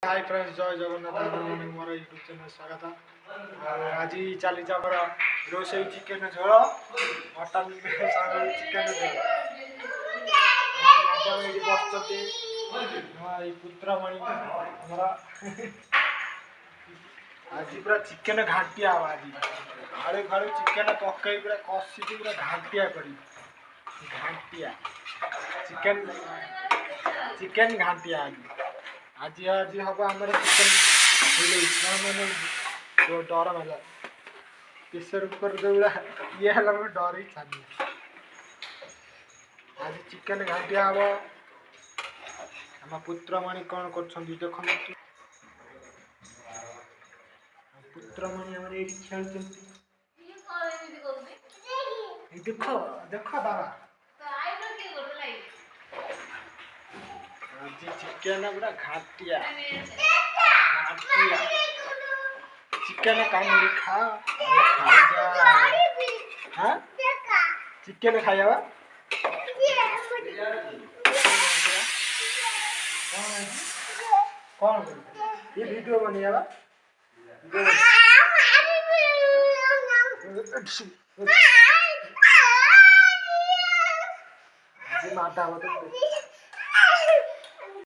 hi friends जय जगन्नाथ मोर YouTube channel स्वागत आज चली रोसे चिकेन झोल मटन चिकेन झोल बस पुत्रमणि आज पूरा चिकेन घाटिया आज आलू फालू चिकेन पकई पूरा कषि पूरा घाटिया कर चिकेन चिकेन घाटिया आज आज हम आम चिकेन डर है प्रेसर कुकर जो ये है डर ही छाड़ी आज चिकेन घाटिया हम आम पुत्रमणि कौन कर देख पुत्रमणि आम ये खेल देख देख बाबा आज चिकेन पूरा घाटिया घाटिया चिकेन कामुड़ी खा हाँ चिकेन खाया कौन ये वीडियो बनिया माता